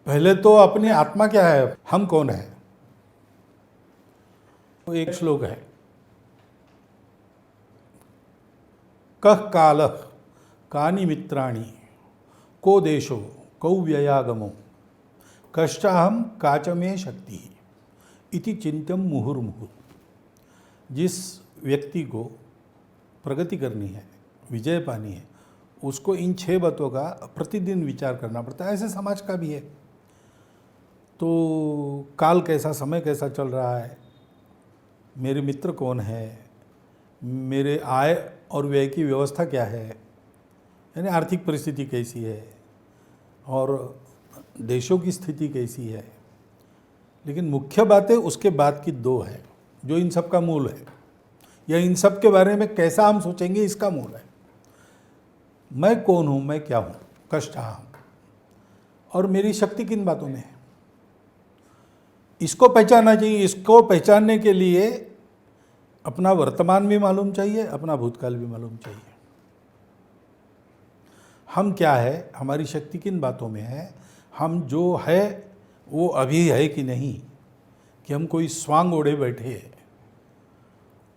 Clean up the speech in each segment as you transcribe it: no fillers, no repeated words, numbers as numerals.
पहले तो अपनी आत्मा क्या है, हम कौन है। तो एक श्लोक है, कह कालः कानि मित्राणि को देशो कौ व्ययागमो कष्टाहम काच में शक्ति इति चिंतन मुहुर्मुहुः। जिस व्यक्ति को प्रगति करनी है, विजय पानी है, उसको इन 6 बातों का प्रतिदिन विचार करना पड़ता है। ऐसे समाज का भी है। तो काल कैसा, समय कैसा चल रहा है, मेरे मित्र कौन है, मेरे आय और व्यय की व्यवस्था क्या है, यानी आर्थिक परिस्थिति कैसी है और देशों की स्थिति कैसी है। लेकिन मुख्य बातें उसके बाद की 2 है जो इन सब का मूल है, या इन सब के बारे में कैसा हम सोचेंगे इसका मूल है। मैं कौन हूँ, मैं क्या हूँ, कष्टाहम, और मेरी शक्ति किन बातों में है, इसको पहचानना चाहिए। इसको पहचानने के लिए अपना वर्तमान भी मालूम चाहिए, अपना भूतकाल भी मालूम चाहिए। हम क्या है, हमारी शक्ति किन बातों में है, हम जो है वो अभी है कि नहीं, कि हम कोई स्वांग ओढ़े बैठे हैं,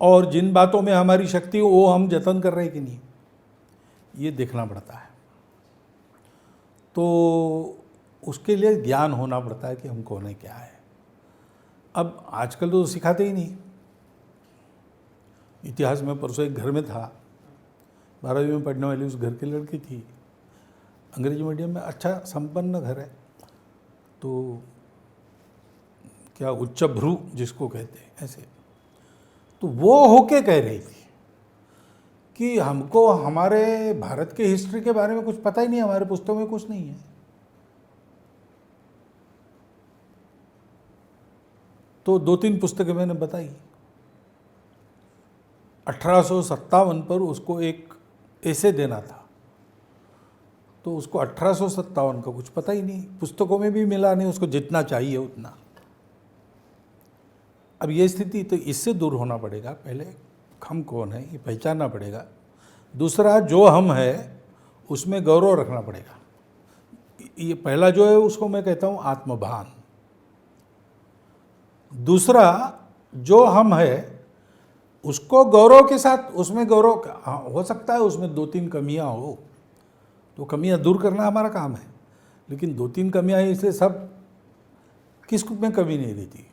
और जिन बातों में हमारी शक्ति वो हम जतन कर रहे हैं कि नहीं, ये देखना पड़ता है। तो उसके लिए ज्ञान होना पड़ता है कि हम कौन है, क्या है। अब आजकल तो सिखाते ही नहीं। इतिहास में परसों एक घर में था, 12वीं में पढ़ने वाली उस घर की लड़की थी, अंग्रेजी मीडियम में, अच्छा संपन्न घर है, तो क्या उच्च भ्रू जिसको कहते हैं ऐसे। तो वो होके कह रही थी कि हमको हमारे भारत के हिस्ट्री के बारे में कुछ पता ही नहीं, हमारे पुस्तकों में कुछ नहीं है। तो 2-3 पुस्तकें मैंने बताई। 1857 पर उसको एक ऐसे देना था, तो उसको 1857 का कुछ पता ही नहीं, पुस्तकों में भी मिला नहीं उसको जितना चाहिए उतना। अब ये स्थिति, तो इससे दूर होना पड़ेगा। पहले हम कौन है ये पहचानना पड़ेगा। दूसरा, जो हम है उसमें गौरव रखना पड़ेगा। ये पहला जो है उसको मैं कहता हूँ आत्मभान। दूसरा, जो हम है उसको गौरव के साथ, उसमें गौरव हो सकता है उसमें 2-3 कमियां हो, तो कमियां दूर करना हमारा काम है। लेकिन 2-3 कमियां हैं, इसलिए सब किस में कमी नहीं रहती।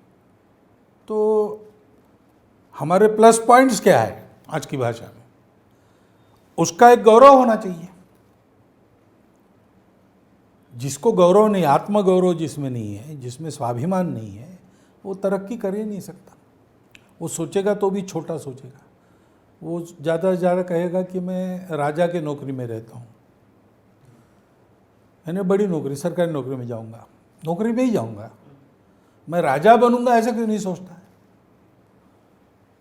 तो हमारे प्लस पॉइंट्स क्या है आज की भाषा में, उसका एक गौरव होना चाहिए। जिसको गौरव नहीं, आत्मगौरव जिसमें नहीं है, जिसमें स्वाभिमान नहीं है, वो तरक्की कर ही नहीं सकता। वो सोचेगा तो भी छोटा सोचेगा। वो ज़्यादा से ज़्यादा कहेगा कि मैं राजा के नौकरी में रहता हूँ, मैंने बड़ी नौकरी, सरकारी नौकरी में जाऊँगा, नौकरी में ही जाऊँगा, मैं राजा बनूंगा, ऐसा क्यों नहीं सोचता है।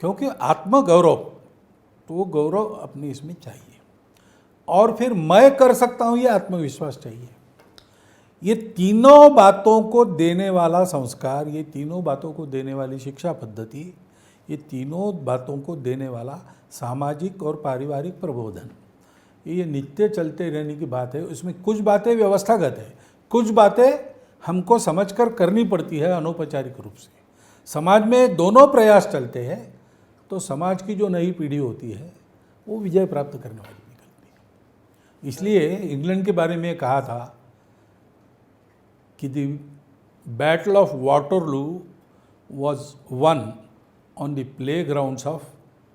क्योंकि आत्मगौरव, तो वो गौरव अपनी इसमें चाहिए। और फिर मैं कर सकता हूँ, ये आत्मविश्वास चाहिए। ये तीनों बातों को देने वाला संस्कार, ये तीनों बातों को देने वाली शिक्षा पद्धति, ये तीनों बातों को देने वाला सामाजिक और पारिवारिक प्रबोधन, ये नित्य चलते रहने की बात है। उसमें कुछ बातें व्यवस्थागत है, कुछ बातें हमको समझकर करनी पड़ती है अनौपचारिक रूप से। समाज में दोनों प्रयास चलते हैं तो समाज की जो नई पीढ़ी होती है वो विजय प्राप्त करने वाली निकलती है। इसलिए इंग्लैंड के बारे में कहा था कि the battle of Waterloo was won on the playgrounds of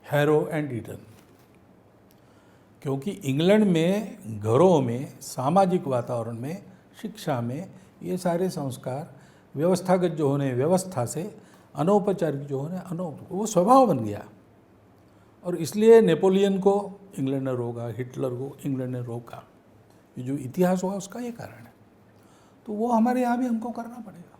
Harrow and Eton. क्योंकि इंग्लैंड में घरों में, सामाजिक वातावरण में, शिक्षा में ये सारे संस्कार व्यवस्थागत जो होने व्यवस्था से, अनौपचारिक जो होने वो स्वभाव बन गया। और इसलिए नेपोलियन को इंग्लैंड ने रोका, हिटलर को इंग्लैंड ने रोका। ये जो इतिहास हुआ उसका ये कारण है। तो वो हमारे यहाँ भी हमको करना पड़ेगा।